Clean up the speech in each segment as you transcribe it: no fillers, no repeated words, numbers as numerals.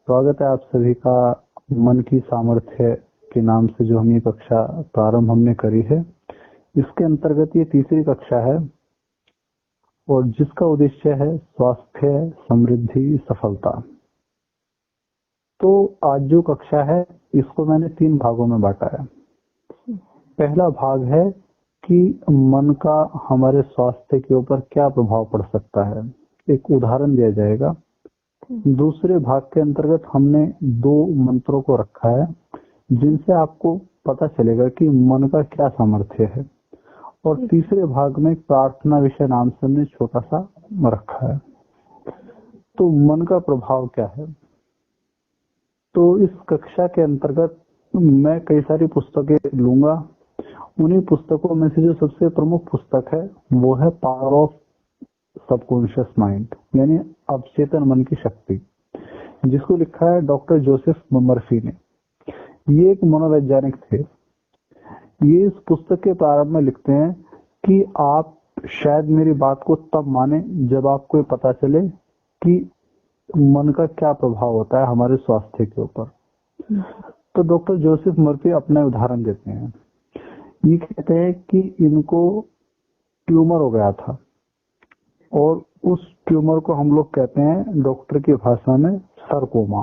स्वागत है आप सभी का मन की सामर्थ्य के नाम से जो हम ये कक्षा प्रारंभ हमने करी है। इसके अंतर्गत ये तीसरी कक्षा है और जिसका उद्देश्य है स्वास्थ्य, समृद्धि, सफलता। तो आज जो कक्षा है इसको मैंने 3 भागों में बांटा है। पहला भाग है कि मन का हमारे स्वास्थ्य के ऊपर क्या प्रभाव पड़ सकता है, एक उदाहरण दिया जाएगा। दूसरे भाग के अंतर्गत हमने 2 मंत्रों को रखा है जिनसे आपको पता चलेगा कि मन का क्या सामर्थ्य है। और तीसरे भाग में प्रार्थना विषय नाम से हमने छोटा सा रखा है। तो मन का प्रभाव क्या है? तो इस कक्षा के अंतर्गत मैं कई सारी पुस्तकें लूंगा। उन्हीं पुस्तकों में से जो सबसे प्रमुख पुस्तक है वो है पावर ऑफ सबकॉन्शियस माइंड, यानी अवचेतन मन की शक्ति, जिसको लिखा है डॉक्टर जोसेफ मर्फी ने। ये एक मनोवैज्ञानिक थे। ये इस पुस्तक के प्रारंभ में लिखते हैं कि आप शायद मेरी बात को तब माने जब आपको ये पता चले कि मन का क्या प्रभाव होता है हमारे स्वास्थ्य के ऊपर। तो डॉक्टर जोसेफ मर्फी अपना उदाहरण देते हैं। ये कहते हैं कि इनको ट्यूमर हो गया था और उस ट्यूमर को हम लोग कहते हैं डॉक्टर की भाषा में सरकोमा।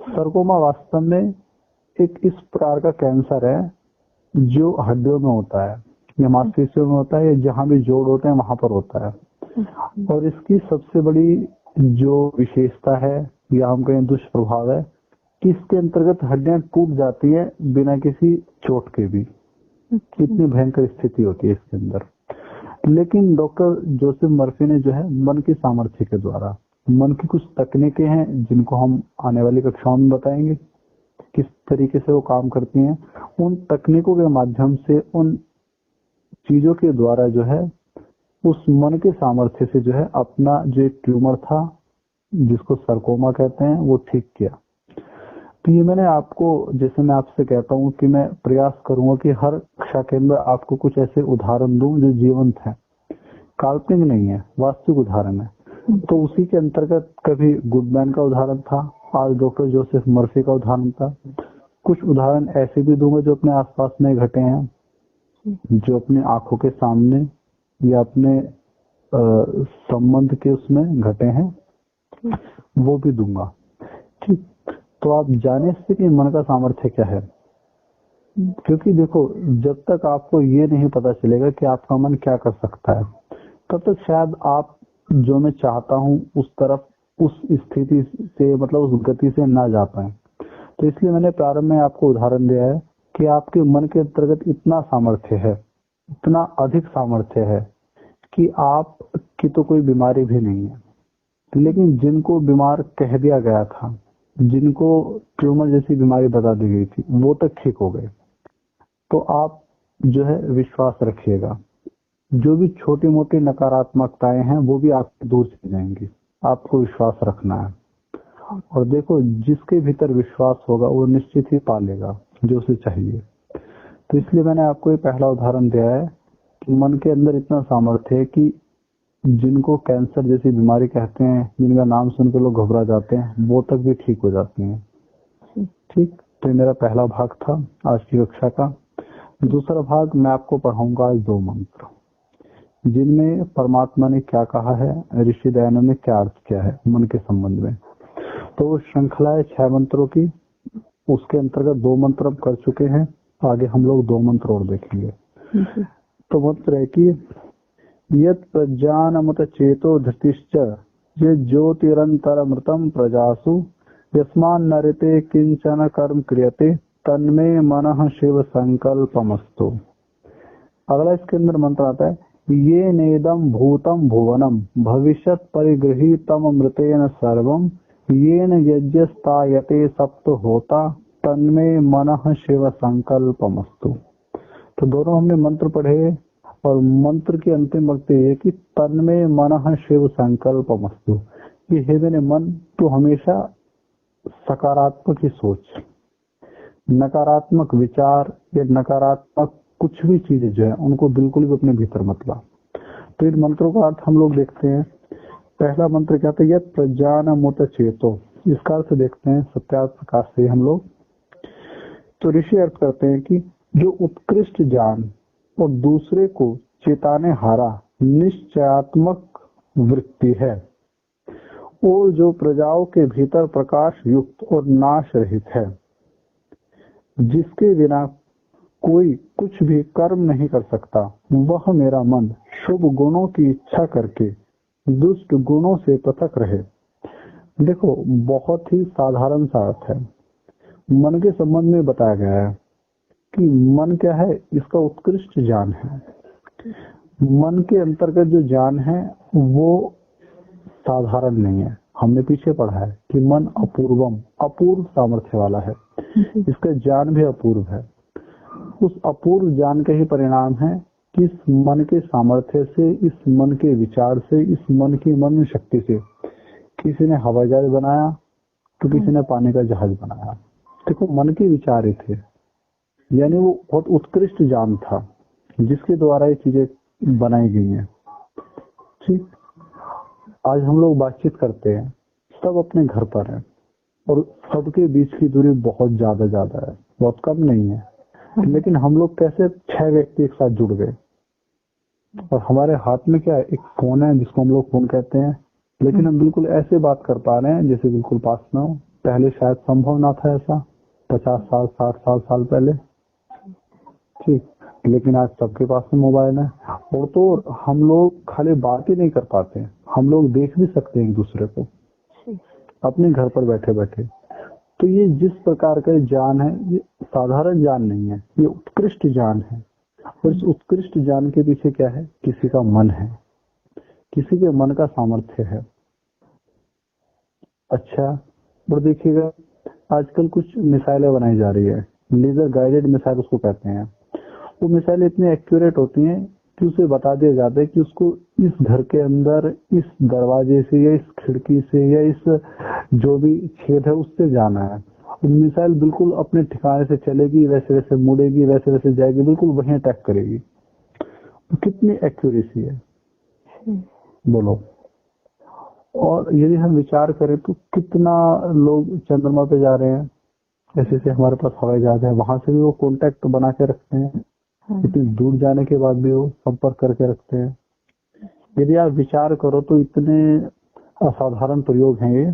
सरकोमा वास्तव में एक इस प्रकार का कैंसर है जो हड्डियों में होता है या मांसपेशियों में होता है या जहां भी जोड़ होते हैं वहां पर होता है। और इसकी सबसे बड़ी जो विशेषता है या हम कहें दुष्प्रभाव है कि इसके अंतर्गत हड्डियां टूट जाती है बिना किसी चोट के भी। कितनी भयंकर स्थिति होती है इसके अंदर। लेकिन डॉक्टर जोसेफ मर्फी ने जो है मन की सामर्थ्य के द्वारा, मन की कुछ तकनीकें हैं जिनको हम आने वाली कक्षाओं में बताएंगे किस तरीके से वो काम करती हैं। उन तकनीकों के माध्यम से, उन चीजों के द्वारा जो है उस मन के सामर्थ्य से जो है अपना जो एक ट्यूमर था जिसको सरकोमा कहते हैं वो ठीक किया। तो ये मैंने आपको, जैसे मैं आपसे कहता हूँ कि मैं प्रयास करूंगा कि हर कक्षा के अंदर आपको कुछ ऐसे उदाहरण दूं जो जीवंत है, काल्पनिक नहीं है, वास्तविक उदाहरण है। तो उसी के अंतर्गत कभी गुडमैन का उदाहरण था, आज डॉक्टर जोसेफ मर्फी का उदाहरण था। कुछ उदाहरण ऐसे भी दूंगा जो अपने आसपास में घटे हैं, जो अपने आंखों के सामने या अपने संबंध के उसमें घटे हैं, वो भी दूंगा। ठीक, तो आप जाने से कि मन का सामर्थ्य क्या है। क्योंकि देखो, जब तक आपको ये नहीं पता चलेगा कि आपका मन क्या कर सकता है, तब तक शायद आप जो मैं चाहता हूं उस तरफ, उस स्थिति से, मतलब उस गति से ना जा पाए। तो इसलिए मैंने प्रारंभ में आपको उदाहरण दिया है कि आपके मन के अंतर्गत इतना सामर्थ्य है, इतना अधिक सामर्थ्य है कि आप की तो कोई बीमारी भी नहीं है। लेकिन जिनको बीमार कह दिया गया था, जिनको ट्यूमर जैसी बीमारी बता दी गई थी, वो तक ठीक हो गए। तो आप जो है विश्वास रखिएगा, जो भी छोटी मोटी नकारात्मकताएं हैं वो भी आपसे दूर चली जाएंगी। आपको विश्वास रखना है और देखो, जिसके भीतर विश्वास होगा वो निश्चित ही पालेगा जो उसे चाहिए। तो इसलिए मैंने आपको ये पहला उदाहरण दिया है कि मन के अंदर इतना सामर्थ्य है कि जिनको कैंसर जैसी बीमारी कहते हैं, जिनका नाम सुनकर लोग घबरा जाते हैं, वो तक भी ठीक हो जाती हैं। ठीक, तो मेरा पहला भाग था आज की कक्षा का। दूसरा भाग मैं आपको पढ़ाऊंगा आज 2 मंत्र जिनमें परमात्मा ने क्या कहा है, ऋषि दयानंद ने क्या अर्थ किया है मन के संबंध में। तो वो श्रृंखला है 6 मंत्रों की। उसके अंतर्गत 2 मंत्र अब कर चुके हैं, आगे हम लोग 2 मंत्र और देखेंगे। तो मंत्र है कि यत् प्रज्ञानमत चेतो धृतिश्च ये ज्योतिरंतरमृतम प्रजासु यस्मान् नरते किंचन कर्म क्रियते तन्मे मनः शिव संकल्पमस्तु। अगला इसके अंदर मंत्र आता है, ये नेदम भूतम भुवनम भविष्यत् परिगृहीतम अमृतेन सर्वम येन यज्ञस्तायते सप्त होता तन्मे मनः शिव संकल्पमस्तु। तो दोनों हमने मंत्र पढ़े और मंत्र की अंतिम वक्त ये कि तन्मे मनः शिव संकल्पमस्तु। ये हे मेरे मन, तो हमेशा सकारात्मक ही सोच, नकारात्मक विचार या नकारात्मक कुछ भी चीजें जो है उनको बिल्कुल भी अपने भीतर मत ला। तो इन मंत्रों का अर्थ हम लोग देखते हैं। पहला मंत्र क्या था, यत् प्रज्ञानमुत चेतो, इस कार से देखते हैं सत्यार्थ प्रकाश से हम लोग। तो ऋषि अर्थ करते हैं कि जो उत्कृष्ट ज्ञान और दूसरे को चेताने हारा निश्चयात्मक वृत्ति है, और जो प्रजाओं के भीतर प्रकाश युक्त और नाश रहित है, जिसके बिना कोई कुछ भी कर्म नहीं कर सकता, वह मेरा मन शुभ गुणों की इच्छा करके दुष्ट गुणों से पृथक रहे। देखो, बहुत ही साधारण सा अर्थ है। मन के संबंध में बताया गया है कि मन क्या है, इसका उत्कृष्ट ज्ञान है। मन के अंतर्गत जो ज्ञान है वो साधारण नहीं है। हमने पीछे पढ़ा है कि मन अपूर्वम, अपूर्व सामर्थ्य वाला है, इसका ज्ञान भी अपूर्व है। उस अपूर्व ज्ञान के ही परिणाम है कि इस मन के सामर्थ्य से, इस मन के विचार से, इस मन की मन शक्ति से किसी ने हवाई जहाज बनाया तो किसी ने पानी का जहाज बनाया। देखो, मन के विचार ही थे, यानी वो बहुत उत्कृष्ट ज्ञान था जिसके द्वारा ये चीजें बनाई गई हैं। ठीक, आज हम लोग बातचीत करते हैं, सब अपने घर पर हैं और सबके बीच की दूरी बहुत ज्यादा है, बहुत कम नहीं है। लेकिन हम लोग कैसे 6 व्यक्ति एक साथ जुड़ गए, और हमारे हाथ में क्या है, एक फोन है जिसको हम लोग फोन कहते हैं, लेकिन हम बिल्कुल ऐसे बात कर पा रहे हैं जैसे बिल्कुल पास में हो। पहले शायद संभव ना था ऐसा, 50 साल 60 साल पहले। ठीक, लेकिन आज सबके पास में मोबाइल है। और तो हम लोग खाली बात ही नहीं कर पाते, हम लोग देख भी सकते हैं एक दूसरे को अपने घर पर बैठे बैठे। तो ये जिस प्रकार का ज्ञान है, ये साधारण ज्ञान नहीं है, ये उत्कृष्ट ज्ञान है। और इस उत्कृष्ट ज्ञान के पीछे क्या है, किसी का मन है, किसी के मन का सामर्थ्य है। अच्छा, और देखिएगा आजकल कुछ मिसाइलें बनाई जा रही है, लेजर गाइडेड मिसाइल उसको कहते हैं। वो मिसाइल इतनी एक्यूरेट होती हैं कि उसे बता दिया जाता है कि उसको इस घर के अंदर, इस दरवाजे से या इस खिड़की से या इस जो भी छेद है उससे जाना है। मिसाइल बिल्कुल अपने ठिकाने से चलेगी, वैसे वैसे मुड़ेगी, वैसे वैसे जाएगी, बिल्कुल वहीं अटैक करेगी। तो कितनी एक्यूरेसी है, बोलो। और यदि हम विचार करें तो कितना लोग चंद्रमा पे जा रहे हैं, जैसे हमारे पास हवाई जहाज है, वहां से भी वो कांटेक्ट बना के रखते हैं, इतनी दूर जाने के बाद भी वो संपर्क करके रखते हैं। यदि आप विचार करो तो इतने असाधारण प्रयोग हैं ये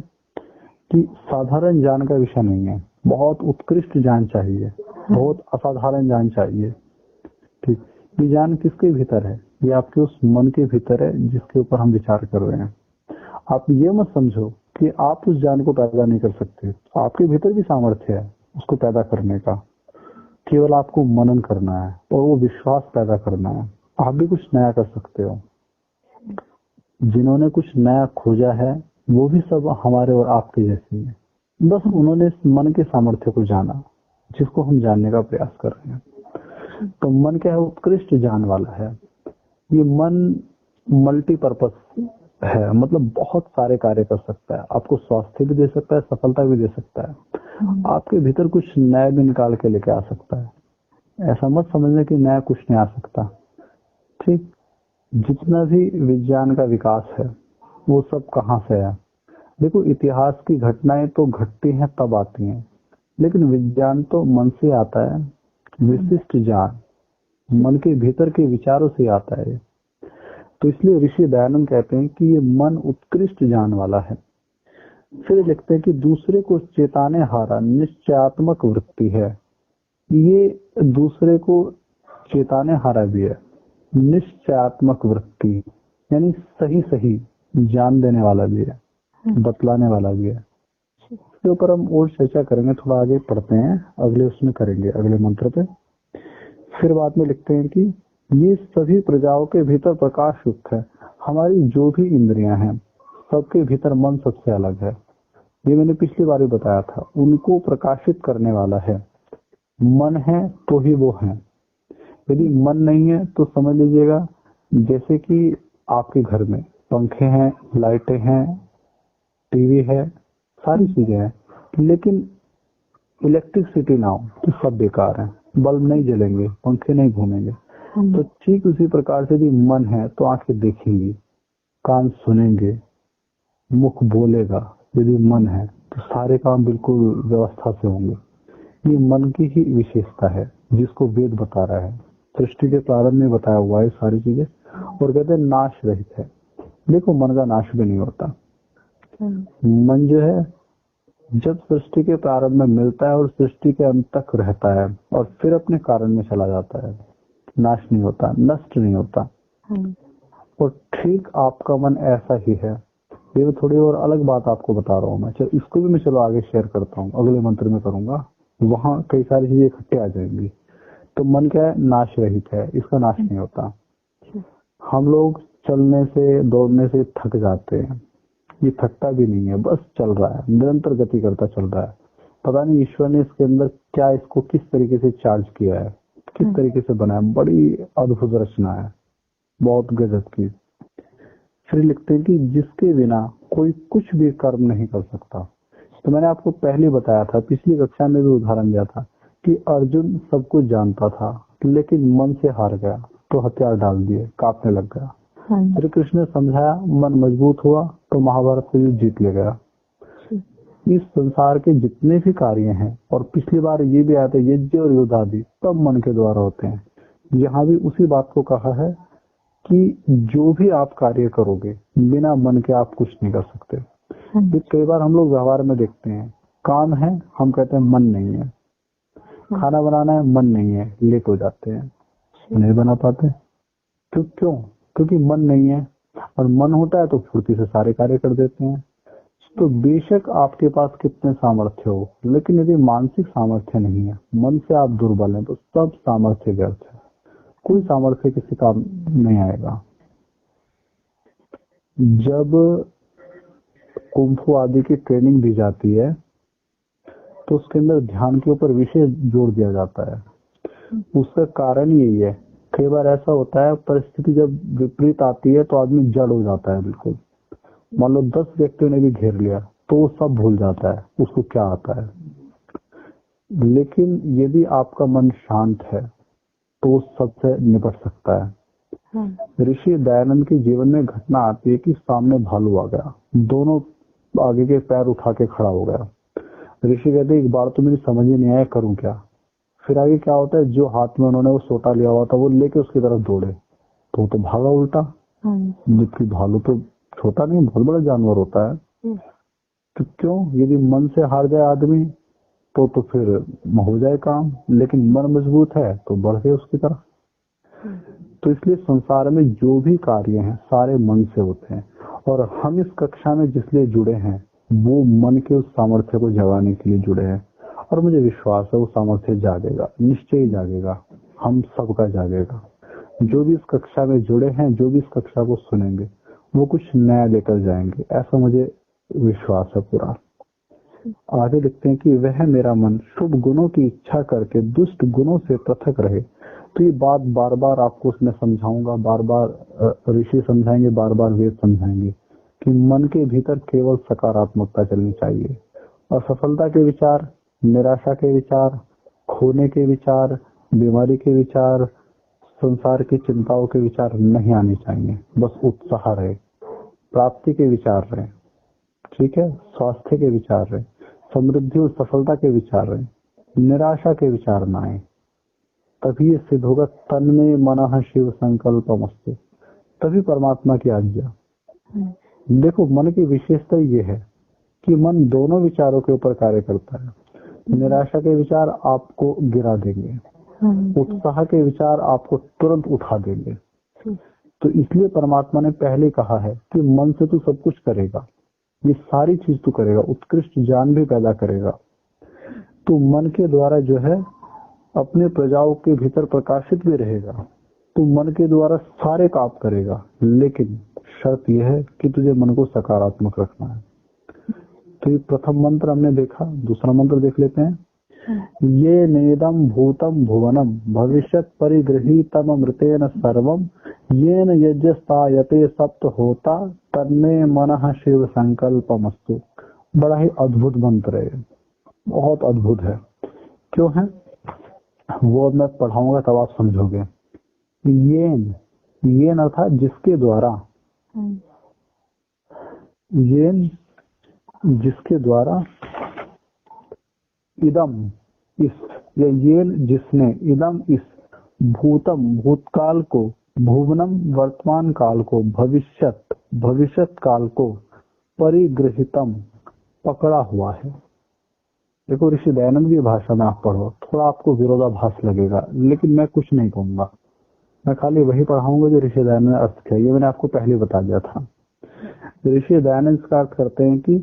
कि साधारण ज्ञान का विषय नहीं है, बहुत उत्कृष्ट ज्ञान चाहिए, बहुत असाधारण ज्ञान चाहिए। ठीक, ये ज्ञान किसके भीतर है, ये आपके उस मन के भीतर है जिसके ऊपर हम विचार कर रहे हैं। आप ये मत समझो कि आप उस ज्ञान को पैदा नहीं कर सकते, आपके भीतर भी सामर्थ्य है उसको पैदा करने का। केवल आपको मनन करना है और वो विश्वास पैदा करना है, आप भी कुछ नया कर सकते हो। जिन्होंने कुछ नया खोजा है वो भी सब हमारे और आपके जैसे ही है, बस उन्होंने इस मन के सामर्थ्य को जाना जिसको हम जानने का प्रयास कर रहे हैं। तो मन क्या है, उत्कृष्ट ज्ञान वाला है। ये मन मल्टीपर्पज है, मतलब बहुत सारे कार्य कर सकता है, आपको स्वास्थ्य भी दे सकता है, सफलता भी दे सकता है, आपके भीतर कुछ नया भी निकाल के लेके आ सकता है। ऐसा मत समझना कि नया कुछ नहीं आ सकता। ठीक, जितना भी विज्ञान का विकास है वो सब कहाँ से है। देखो, इतिहास की घटनाएं तो घटती हैं तब आती हैं, लेकिन विज्ञान तो मन से आता है। विशिष्ट ज्ञान मन के भीतर के विचारों से आता है। तो इसलिए ऋषि दयानंद कहते हैं कि ये मन उत्कृष्ट ज्ञान वाला है। फिर लिखते हैं कि दूसरे को चेताने हारा निश्चयात्मक वृत्ति है। ये दूसरे को चेताने हारा भी है, निश्चयात्मक वृत्ति यानी सही सही ज्ञान देने वाला भी है, बतलाने वाला भी है। इसके ऊपर हम और चर्चा करेंगे, थोड़ा आगे पढ़ते हैं, अगले उसमें करेंगे, अगले मंत्र पे। फिर बाद में लिखते हैं कि ये सभी प्रजाओं के भीतर प्रकाश युक्त है। हमारी जो भी इंद्रियां हैं सबके भीतर मन सबसे अलग है, ये मैंने पिछली बार भी बताया था। उनको प्रकाशित करने वाला है मन है तो ही वो है। यदि मन नहीं है तो समझ लीजिएगा जैसे कि आपके घर में पंखे हैं, लाइटें हैं, टीवी है, सारी चीजें हैं, लेकिन इलेक्ट्रिसिटी ना हो तो सब बेकार है, बल्ब नहीं जलेंगे, पंखे नहीं घूमेंगे। तो ठीक उसी प्रकार से यदि मन है तो आंखें देखेंगी, कान सुनेंगे, मुख बोलेगा। यदि मन है तो सारे काम बिल्कुल व्यवस्था से होंगे। ये मन की ही विशेषता है जिसको वेद बता रहा है। सृष्टि के प्रारंभ में बताया हुआ है सारी चीजें, और कहते हैं नाश रहित है। देखो मन का नाश भी नहीं होता। मन जो है जब सृष्टि के प्रारंभ में मिलता है और सृष्टि के अंत तक रहता है और फिर अपने कारण में चला जाता है, नाश नहीं होता, नष्ट नहीं होता। और ठीक आपका मन ऐसा ही है। ये मैं थोड़ी और अलग बात आपको बता रहा हूँ मैं, चलो इसको भी मैं चलो आगे शेयर करता हूँ, अगले मंत्र में करूंगा, वहां कई सारी चीजें इकट्ठे आ जाएंगी। तो मन क्या है, नाश रहित है, इसका नाश नहीं होता। हम लोग चलने से दौड़ने से थक जाते हैं, ये थकता भी नहीं है, बस चल रहा है, निरंतर गति करता चल रहा है। पता नहीं ईश्वर ने इसके अंदर क्या, इसको किस तरीके से चार्ज किया है, किस तरीके से बनाया, बड़ी अद्भुत रचना है, बहुत गजब की। फिर लिखते हैं कि जिसके बिना कोई कुछ भी कर्म नहीं कर सकता। तो मैंने आपको पहले बताया था, पिछली कक्षा में भी उदाहरण दिया था कि अर्जुन सब कुछ जानता था लेकिन मन से हार गया, तो हथियार डाल दिए, कांपने लग गया। श्री कृष्ण ने समझाया, मन मजबूत हुआ तो महाभारत को युद्ध जीत ले गया। इस संसार के जितने भी कार्य हैं, और पिछली बार ये भी आया था, यज्ञ और युद्ध आदि सब मन के द्वारा होते हैं। यहाँ भी उसी बात को कहा है कि जो भी आप कार्य करोगे बिना मन के आप कुछ नहीं कर सकते। कई बार हम लोग व्यवहार में देखते हैं, काम है, हम कहते हैं मन नहीं है, खाना बनाना है, मन नहीं है, लेट हो जाते हैं, नहीं बना पाते। तो क्यों? क्योंकि मन नहीं है, और मन होता है तो फुर्ती से सारे कार्य कर देते हैं। तो बेशक आपके पास कितने सामर्थ्य हो, लेकिन यदि मानसिक सामर्थ्य नहीं है, मन से आप दुर्बल हैं, तो सब सामर्थ्य व्यर्थ है, कोई सामर्थ्य किसी काम नहीं आएगा। जब कुंफू आदि की ट्रेनिंग दी जाती है तो उसके अंदर ध्यान के ऊपर विशेष जोर दिया जाता है। उसका कारण यही है, कई बार ऐसा होता है परिस्थिति जब विपरीत आती है तो आदमी जड़ हो जाता है बिल्कुल। मान लो 10 व्यक्तियों ने भी घेर लिया तो वो सब भूल जाता है उसको क्या आता है। लेकिन यदि आपका मन शांत है तो वो सबसे निपट सकता है। ऋषि दयानंद के जीवन में घटना आती है कि सामने भालू आ गया, दोनों आगे के पैर उठा के खड़ा हो गया। ऋषि कहते एक बार तो मेरी समझ ही नहीं आया करूं क्या। फिर आगे क्या होता है, जो हाथ में उन्होंने वो सोटा लिया हुआ था वो लेके उसकी तरफ दौड़े, तो भागा उल्टा। जबकि भालू तो छोटा नहीं, बहुत बड़ा जानवर होता है। तो क्यों, यदि मन से हार जाए आदमी तो फिर हो जाए काम, लेकिन मन मजबूत है तो बढ़ गए उसकी तरफ। तो इसलिए संसार में जो भी कार्य हैं सारे मन से होते हैं, और हम इस कक्षा में जिसलिए जुड़े हैं वो मन के उस सामर्थ्य को जगाने के लिए जुड़े हैं। और मुझे विश्वास है वो सामर्थ्य जागेगा, निश्चय ही जागेगा, हम सबका जागेगा। जो भी इस कक्षा में जुड़े हैं, जो भी इस कक्षा को सुनेंगे, वो कुछ नया लेकर जाएंगे, ऐसा मुझे विश्वास है पूरा। आगे लिखते हैं कि वह मेरा मन शुभ गुणों की इच्छा करके दुष्ट गुणों से पृथक रहे। तो ये बात बार बार आपको उसमें समझाऊंगा, बार बार ऋषि समझाएंगे, बार बार वेद समझाएंगे कि मन के भीतर केवल सकारात्मकता चलनी चाहिए, और सफलता के विचार, निराशा के विचार, खोने के विचार, बीमारी के विचार, संसार की चिंताओं के विचार नहीं आने चाहिए। बस उत्साह रहे, प्राप्ति के विचार रहे, ठीक है, स्वास्थ्य के विचार रहे, समृद्धि और सफलता के विचार रहे, निराशा के विचार ना आए। तभी ये सिद्ध होगा, तन में मनः शिव संकल्पमस्तु, तभी परमात्मा की आज्ञा। देखो मन की विशेषता ये है कि मन दोनों विचारों के ऊपर कार्य करता है। निराशा के विचार आपको गिरा देंगे, उत्साह के विचार आपको तुरंत उठा देंगे। तो इसलिए परमात्मा ने पहले कहा है कि मन से तू सब कुछ करेगा, ये सारी चीज तू करेगा, उत्कृष्ट ज्ञान भी पैदा करेगा। तू मन के द्वारा जो है अपने प्रजाओं के भीतर प्रकाशित भी रहेगा, तू मन के द्वारा सारे काम करेगा, लेकिन शर्त यह है कि तुझे मन को सकारात्मक रखना है। तो ये प्रथम मंत्र हमने देखा, दूसरा मंत्र देख लेते हैं। ये नेदम भूतम भुवनम भविष्यत परिगृहीतम अमृतेन सर्वम येन यज्ञस्तायते सप्त होता तन्मे मनः शिव संकल्पमस्तु। बड़ा ही अद्भुत मंत्र है, बहुत अद्भुत है। क्यों है वो मैं पढ़ाऊंगा तब आप समझोगे। येन अर्थात जिसके द्वारा, येन जिसके द्वारा इदम इस, या येन जिसने, इदम इस, भूतम भूतकाल को, भुवनम वर्तमान काल को, भविष्यत भविष्यत काल को, परिगृहितम पकड़ा हुआ है। देखो ऋषि दयानंद की भाषा में आप पढ़ो, थोड़ा आपको विरोधाभास लगेगा, लेकिन मैं कुछ नहीं कहूंगा, मैं खाली वही पढ़ाऊंगा जो ऋषि दयानंद ने अर्थ किया। ये मैंने आपको पहले बता दिया था। ऋषि दयानंद इसका अर्थ करते हैं कि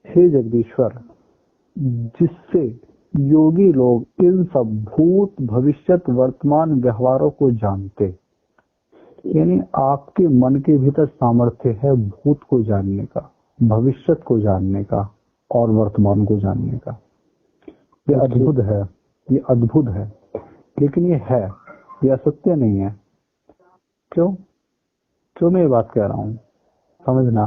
हे जगदीश्वर, जिससे योगी लोग इन सब भूत भविष्यत वर्तमान व्यवहारों को जानते, यानी आपके मन के भीतर सामर्थ्य है भूत को जानने का, भविष्यत को जानने का और वर्तमान को जानने का। ये अद्भुत है, ये अद्भुत है, लेकिन ये है, ये असत्य नहीं है। क्यों क्यों मैं ये बात कह रहा हूँ, समझना।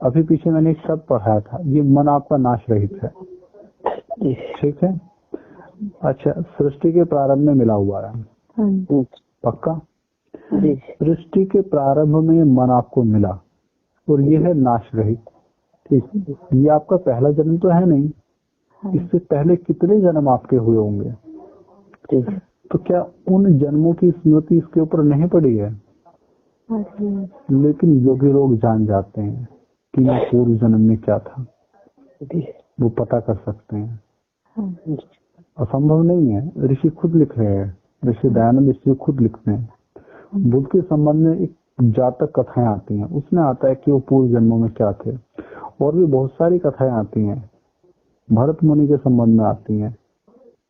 अभी पीछे मैंने एक शब्द पढ़ाया था, ये मन आपका नाश रहित है, ठीक है। अच्छा, सृष्टि के प्रारंभ में मिला हुआ है, पक्का। सृष्टि के प्रारंभ में मन आपको मिला और ये है नाश रहित, ठीक। ये आपका पहला जन्म तो है नहीं, इससे पहले कितने जन्म आपके हुए होंगे, तो क्या उन जन्मों की स्मृति इसके ऊपर नहीं पड़ी है? लेकिन योगी लोग जान जाते हैं कि मैं पूर्व जन्म में क्या था, वो पता कर सकते हैं। असंभव नहीं है, ऋषि खुद लिख रहे हैं, ऋषि दयानंद ऋषि खुद लिखते हैं। बुद्ध के संबंध में एक जातक कथाएं आती हैं, उसमें आता है कि वो पूर्व जन्मों में क्या थे, और भी बहुत सारी कथाएं आती हैं, भरत मुनि के संबंध में आती हैं।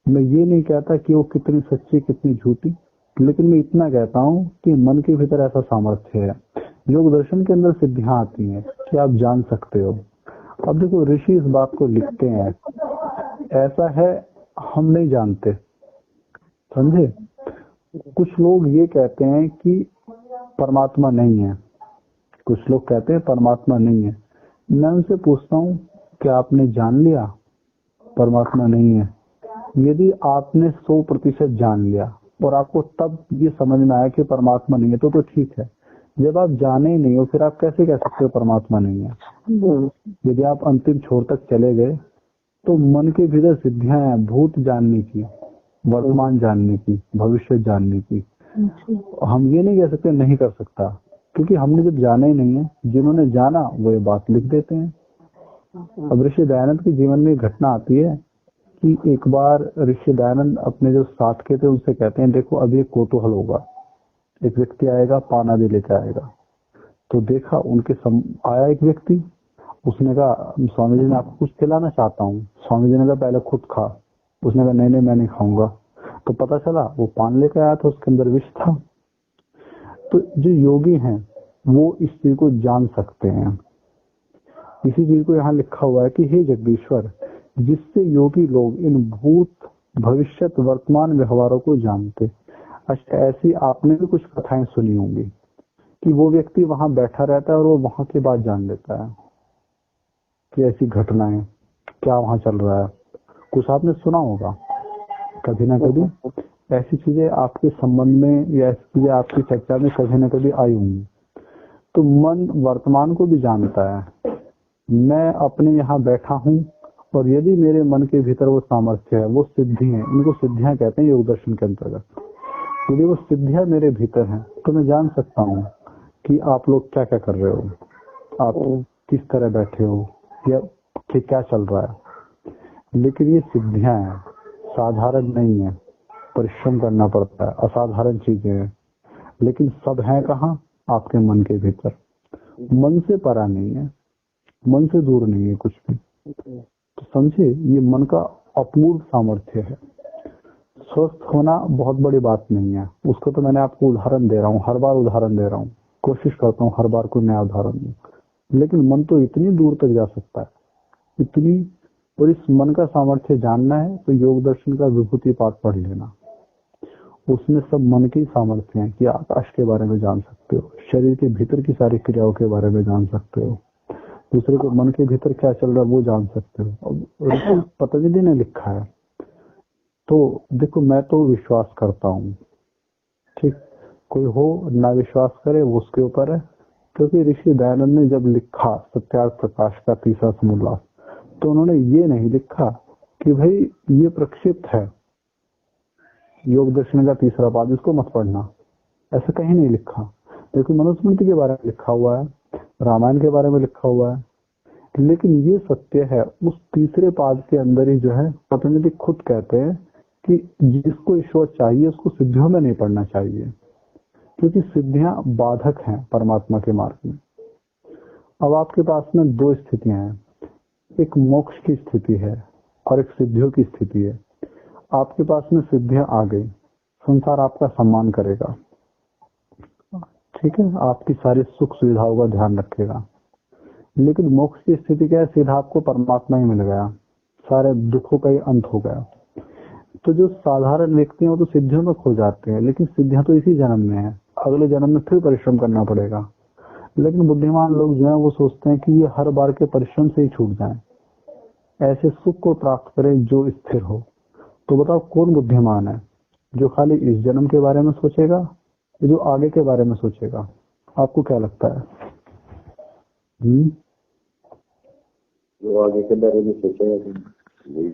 मैं ये नहीं कहता कि वो कितनी सच्ची कितनी झूठी, लेकिन मैं इतना कहता हूँ कि मन के भीतर ऐसा सामर्थ्य है। योग दर्शन के अंदर सिद्धियां आती हैं कि आप जान सकते हो। अब देखो ऋषि इस बात को लिखते हैं, ऐसा है हम नहीं जानते, समझे। कुछ लोग ये कहते हैं कि परमात्मा नहीं है, कुछ लोग कहते हैं परमात्मा नहीं है। मैं उनसे पूछता हूँ क्या आपने जान लिया परमात्मा नहीं है? यदि आपने 100% जान लिया और आपको तब ये समझ में आया कि परमात्मा नहीं है तो ठीक है। जब आप जाने ही नहीं हो फिर आप कैसे कह सकते हो परमात्मा नहीं है? यदि आप अंतिम छोर तक चले गए तो मन के भीतर सिद्धियां हैं, भूत जानने की, वर्तमान जानने की, भविष्य जानने की। हम ये नहीं कह सकते नहीं कर सकता, क्योंकि हमने जब जाना ही नहीं है, जिन्होंने जाना वो ये बात लिख देते हैं। अब ऋषि दयानंद के जीवन में घटना आती है कि एक बार ऋषि दयानंद अपने जो साथ के थे उनसे कहते हैं देखो अभी एक कौतूहल होगा, एक व्यक्ति आएगा पान आदि लेकर आएगा। तो देखा उनके आया एक व्यक्ति, उसने कहा स्वामी जी मैं आपको कुछ खिलाना चाहता हूँ। स्वामी जी ने कहा पहले खुद खा। उसने कहा नहीं मैं नहीं खाऊंगा। तो पता चला वो पान लेकर आया था, उसके अंदर विष था। तो जो योगी हैं वो इस चीज को जान सकते हैं। इसी चीज को यहाँ लिखा हुआ है कि हे जगदीश्वर, जिससे योगी लोग इन भूत भविष्यत वर्तमान व्यवहारों को जानते। अच्छा, ऐसी आपने भी कुछ कथाएं सुनी होंगी कि वो व्यक्ति वहां बैठा रहता है और वो वहां की बात जान लेता है कि ऐसी घटनाएं क्या वहां चल रहा है। कुछ आपने सुना होगा कभी ना कभी, ऐसी चीजें आपके संबंध में या ऐसी चीजें आपकी चर्चा में कभी ना कभी आई होंगी। तो मन वर्तमान को भी जानता है। मैं अपने यहाँ बैठा हूँ और यदि मेरे मन के भीतर वो सामर्थ्य है, वो सिद्धि है, इनको सिद्धियां कहते हैं योग दर्शन के अंतर्गत, यदि वो सिद्धियां मेरे भीतर हैं तो मैं जान सकता हूँ कि आप लोग क्या क्या कर रहे हो, आप किस तरह बैठे हो या कि क्या चल रहा है। लेकिन ये सिद्धियां हैं, साधारण नहीं है, परिश्रम करना पड़ता है, असाधारण चीजें हैं। लेकिन सब है कहाँ? आपके मन के भीतर। मन से परा नहीं है, मन से दूर नहीं है कुछ भी। तो समझे, ये मन का अपूर्व सामर्थ्य है। स्वस्थ होना बहुत बड़ी बात नहीं है, उसको तो मैंने आपको उदाहरण दे रहा हूँ, हर बार उदाहरण दे रहा हूँ, कोशिश करता हूँ हर बार कोई नया उदाहरण दूं। लेकिन मन तो इतनी दूर तक जा सकता है, इतनी। और इस मन का सामर्थ्य जानना है तो योग दर्शन का विभूति पाठ पढ़ लेना। उसमें सब मन की सामर्थ्य है कि आकाश के बारे में जान सकते हो, शरीर के भीतर की सारी क्रियाओं के बारे में जान सकते हो, दूसरे के मन के भीतर क्या चल रहा है वो जान सकते हो। ऋषि पतंजलि ने लिखा है। तो देखो मैं तो विश्वास करता हूँ, ठीक, कोई हो ना विश्वास करे वो उसके ऊपर है। क्योंकि ऋषि दयानंद ने जब लिखा सत्यार्थ प्रकाश का तीसरा समुल्लास, तो उन्होंने ये नहीं लिखा कि भाई ये प्रक्षिप्त है, योग दर्शन का तीसरा पाद, इसको मत पढ़ना, ऐसा कहीं नहीं लिखा। लेकिन मनुस्मृति के बारे में लिखा हुआ है, रामायण के बारे में लिखा हुआ है। लेकिन ये सत्य है, उस तीसरे पाद के अंदर ही जो है पतंजलि खुद कहते हैं कि जिसको ईश्वर चाहिए उसको सिद्धियों में नहीं पढ़ना चाहिए, क्योंकि सिद्धियां बाधक हैं परमात्मा के मार्ग में। अब आपके पास में दो स्थितियां हैं, एक मोक्ष की स्थिति है और एक सिद्धियों की स्थिति है। आपके पास में सिद्धियां आ गई, संसार आपका सम्मान करेगा, ठीक है, आपकी सारी सुख सुविधाओं का ध्यान रखेगा। लेकिन मोक्ष की स्थिति क्या है, सीधा आपको परमात्मा ही मिल गया, सारे दुखों का ही अंत हो गया। तो जो साधारण व्यक्ति हैं वो तो सिद्धियों में खो जाते हैं, लेकिन सिद्धियां तो इसी जन्म में है, अगले जन्म में फिर परिश्रम करना पड़ेगा। लेकिन बुद्धिमान लोग जो है वो सोचते हैं कि ये हर बार के परिश्रम से ही छूट जाए, ऐसे सुख को प्राप्त करें जो स्थिर हो। तो बताओ कौन बुद्धिमान है, जो खाली इस जन्म के बारे में सोचेगा या जो आगे के बारे में सोचेगा? आपको क्या लगता है? जो आगे के बारे में सोचेगा।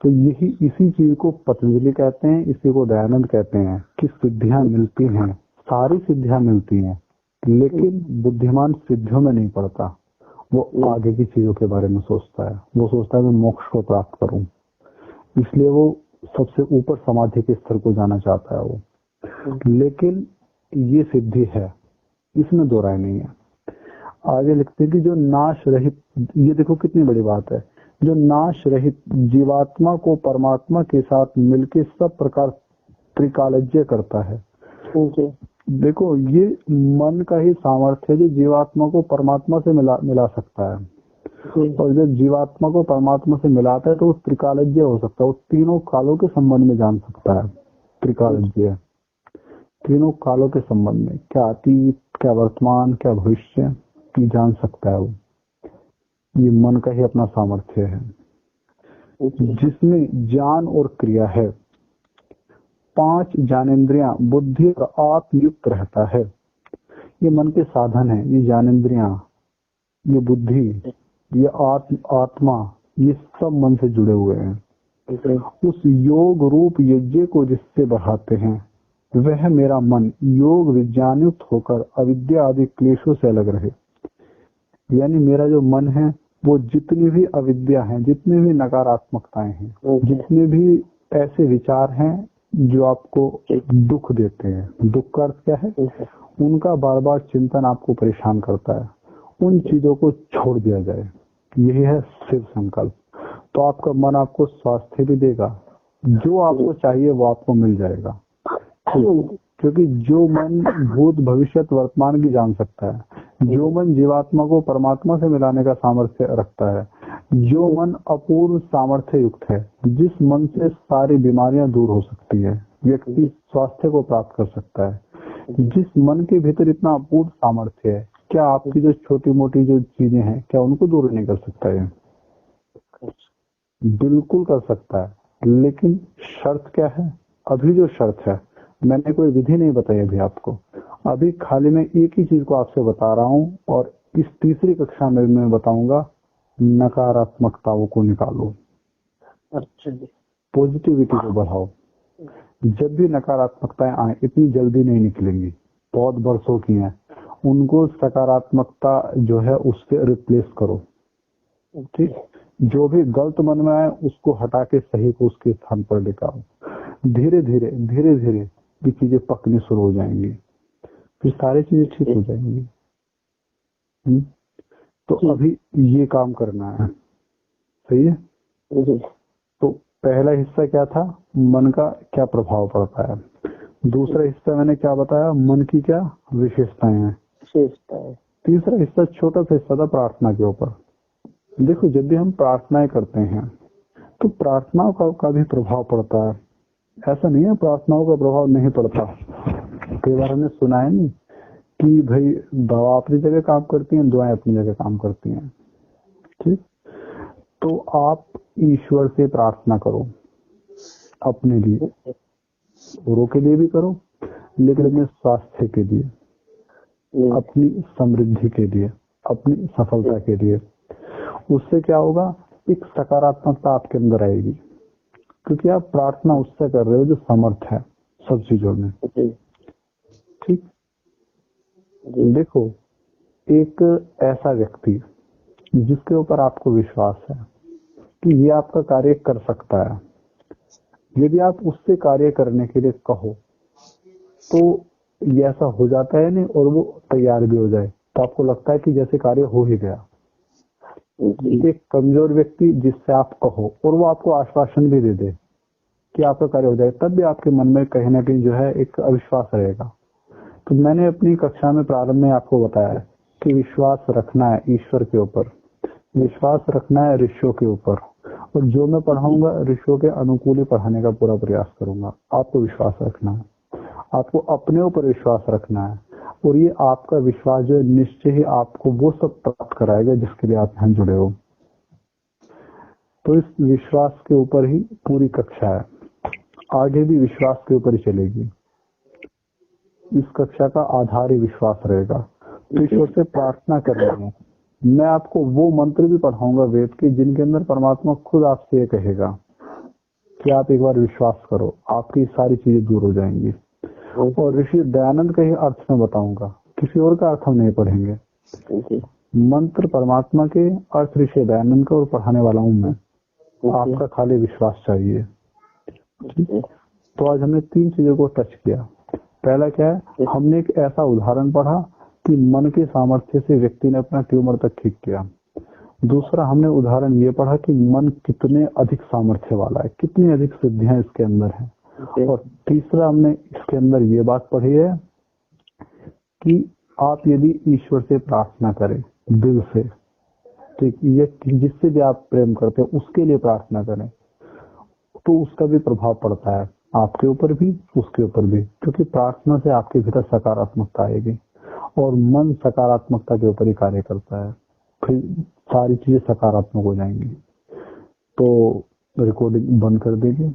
तो यही इसी चीज को पतंजलि कहते हैं, इसी को दयानंद कहते हैं कि सिद्धियां मिलती हैं, सारी सिद्धियां मिलती हैं, लेकिन बुद्धिमान सिद्धियों में नहीं पड़ता, वो आगे की चीजों के बारे में सोचता है। वो सोचता है मैं मोक्ष को प्राप्त करूं, इसलिए वो सबसे ऊपर समाधि के स्तर को जाना चाहता है वो। लेकिन ये सिद्धि है, इसमें दो राय नहीं है। आगे लिखते हैं कि जो नाश रहित, ये देखो कितनी बड़ी बात है, जो नाश रहित जीवात्मा को परमात्मा के साथ मिलके सब प्रकार त्रिकालज्य करता है। देखो ये मन का ही सामर्थ्य है जो जीवात्मा को परमात्मा से मिला सकता है। और जब जीवात्मा को परमात्मा से मिलाता है तो वो त्रिकालज्य हो सकता है, वो तीनों कालों के संबंध में जान सकता है। त्रिकालज्य तीनों कालों के संबंध में, क्या अतीत, क्या वर्तमान, क्या भविष्य की जान सकता है वो। ये मन का ही अपना सामर्थ्य है जिसमें ज्ञान और क्रिया है। 5 ज्ञानेंद्रियां, बुद्धि और आत्म युक्त रहता है। ये मन के साधन है, ये ज्ञानेंद्रियां, ये बुद्धि, ये आत्मा, ये सब मन से जुड़े हुए हैं। उस योग रूप यज्ञ को जिससे बढ़ाते हैं वह मेरा मन योग विज्ञान युक्त होकर अविद्या आदि क्लेशों से अलग रहे। यानी मेरा जो मन है वो जितनी भी अविद्या है, जितनी भी नकारात्मकताएं हैं, जितने भी ऐसे विचार हैं जो आपको दुख देते हैं, दुख का अर्थ क्या है, उनका बार बार चिंतन आपको परेशान करता है, उन चीजों को छोड़ दिया जाए। यही है स्थिर संकल्प। तो आपका मन आपको स्वास्थ्य भी देगा, जो आपको चाहिए वो आपको मिल जाएगा। क्योंकि जो मन भूत भविष्य वर्तमान की जान सकता है, जो मन जीवात्मा को परमात्मा से मिलाने का सामर्थ्य रखता है, जो मन अपूर्व सामर्थ्य युक्त है, जिस मन से सारी बीमारियां दूर हो सकती है, व्यक्ति स्वास्थ्य को प्राप्त कर सकता है, जिस मन के भीतर इतना अपूर्व सामर्थ्य है, क्या आपकी जो छोटी मोटी जो चीजें हैं क्या उनको दूर नहीं कर सकता है? बिल्कुल कर सकता है। लेकिन शर्त क्या है? अभी जो शर्त है, मैंने कोई विधि नहीं बताई अभी आपको, अभी खाली मैं एक ही चीज को आपसे बता रहा हूँ, और इस तीसरी कक्षा में मैं बताऊंगा नकारात्मकताओं को निकालो। अच्छा जी। पॉजिटिविटी को बढ़ाओ। जब भी नकारात्मकताएं आए, इतनी जल्दी नहीं निकलेंगी, बहुत वर्षों की हैं, उनको सकारात्मकता जो है उससे रिप्लेस करो। ठीक, जो भी गलत मन में आए उसको हटा के सही को उसके स्थान पर लेकर आओ। धीरे धीरे ये चीजें पकनी शुरू हो जाएंगी, फिर सारी चीजें ठीक हो जाएंगी। तो अभी ये काम करना है, सही है? तो पहला हिस्सा क्या था, मन का क्या प्रभाव पड़ता है। दूसरा हिस्सा मैंने क्या बताया, मन की क्या विशेषताएं हैं। तीसरा हिस्सा छोटा सा हिस्सा था प्रार्थना के ऊपर। देखो जब भी हम प्रार्थनाएं करते हैं तो प्रार्थनाओं का भी प्रभाव पड़ता है। ऐसा नहीं है प्रार्थनाओं का प्रभाव नहीं पड़ता। कई बार हमने सुना है नहीं कि भाई दवा अपनी जगह काम करती है, दुआएं अपनी जगह काम करती हैं। ठीक, तो आप ईश्वर से प्रार्थना करो, अपने लिए, औरों के लिए भी करो, लेकिन अपने स्वास्थ्य के लिए, अपनी समृद्धि के लिए, अपनी सफलता के लिए। उससे क्या होगा, एक सकारात्मकता आपके अंदर आएगी, क्योंकि आप प्रार्थना उससे कर रहे हो जो समर्थ है सब चीजों में। जी ठीक, जी देखो, एक ऐसा व्यक्ति जिसके ऊपर आपको विश्वास है कि ये आपका कार्य कर सकता है, यदि आप उससे कार्य करने के लिए कहो तो ये ऐसा हो जाता है नहीं, और वो तैयार भी हो जाए तो आपको लगता है कि जैसे कार्य हो ही गया। जी एक कमजोर व्यक्ति जिससे आप कहो और वो आपको आश्वासन भी दे दे कि आपका कार्य हो जाए, तब भी आपके मन में कहीं ना कहीं जो है एक अविश्वास रहेगा। तो मैंने अपनी कक्षा में प्रारंभ में आपको बताया है कि विश्वास रखना है ईश्वर के ऊपर, विश्वास रखना है ऋषियों के ऊपर, और जो मैं पढ़ाऊंगा ऋषियों के अनुकूल ही पढ़ाने का पूरा प्रयास करूंगा। आपको विश्वास रखना है, आपको अपने ऊपर विश्वास रखना है, और ये आपका विश्वास जो है निश्चय ही आपको वो सब प्राप्त कराएगा जिसके लिए आप यहाँ जुड़े हो। तो इस विश्वास के ऊपर ही पूरी कक्षा है, आगे भी विश्वास के ऊपर ही चलेगी। इस कक्षा का आधार ही विश्वास रहेगा। तो ईश्वर से प्रार्थना करनी है। मैं आपको वो मंत्र भी पढ़ाऊंगा वेद के जिनके अंदर परमात्मा खुद आपसे ये कहेगा कि आप एक बार विश्वास करो, आपकी सारी चीजें दूर हो जाएंगी। और ऋषि दयानंद का ही अर्थ में बताऊंगा, किसी और का अर्थ हम नहीं पढ़ेंगे। जी मंत्र परमात्मा के, अर्थ ऋषि दयानंद का, और पढ़ाने वाला हूँ मैं। आपका खाली विश्वास चाहिए। तो आज हमने 3 चीजों को टच किया। पहला क्या है, हमने एक ऐसा उदाहरण पढ़ा कि मन के सामर्थ्य से व्यक्ति ने अपना ट्यूमर तक ठीक किया। दूसरा, हमने उदाहरण ये पढ़ा कि मन कितने अधिक सामर्थ्य वाला है, कितनी अधिक सिद्धियां इसके अंदर हैं। और तीसरा, हमने इसके अंदर ये बात पढ़ी है कि आप यदि ईश्वर से प्रार्थना करें दिल से, ठीक, ये जिससे भी आप प्रेम करते हैं उसके लिए प्रार्थना करें, तो उसका भी प्रभाव पड़ता है आपके ऊपर भी, उसके ऊपर भी, क्योंकि प्रार्थना से आपके भीतर सकारात्मकता आएगी, और मन सकारात्मकता के ऊपर ही कार्य करता है, फिर सारी चीजें सकारात्मक हो जाएंगी। तो रिकॉर्डिंग बंद कर दीजिए।